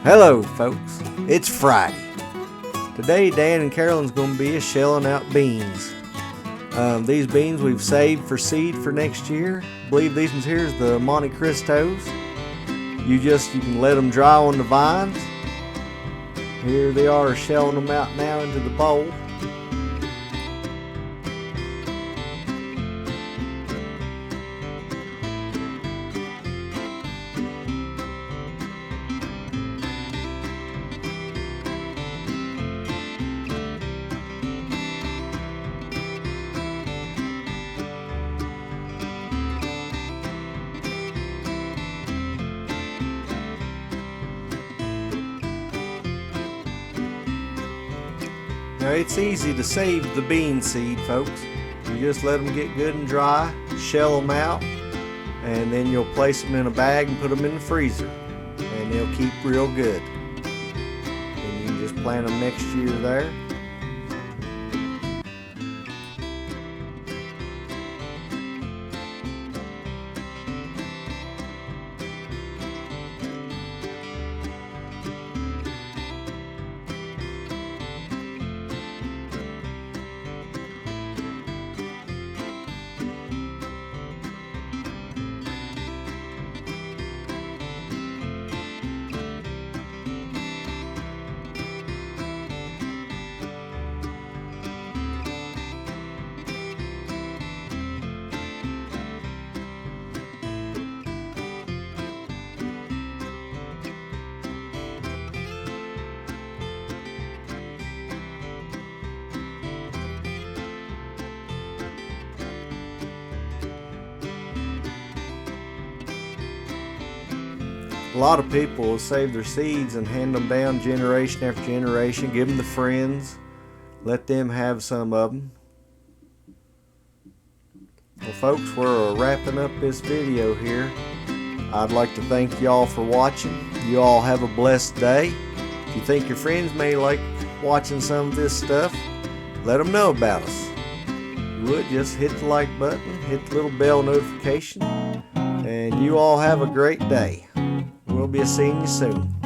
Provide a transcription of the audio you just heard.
Hello folks, it's Friday. Today Dan and Carolyn's going to be shelling out beans. These beans we've saved for seed for next year. I believe these ones here is the Monte Cristos. You can let them dry on the vines. Here they are shelling them out now into the bowl. Now it's easy to save the bean seed, folks. You just let them get good and dry, shell them out, and then you'll place them in a bag and put them in the freezer, and they'll keep real good. And you can just plant them next year there. A lot of people will save their seeds and hand them down generation after generation, give them to friends, let them have some of them. Well folks, we're wrapping up this video here. I'd like to thank y'all for watching. You all have a blessed day. If you think your friends may like watching some of this stuff, let them know about us. If you would, just hit the like button, hit the little bell notification, and you all have a great day. We'll be seeing you soon.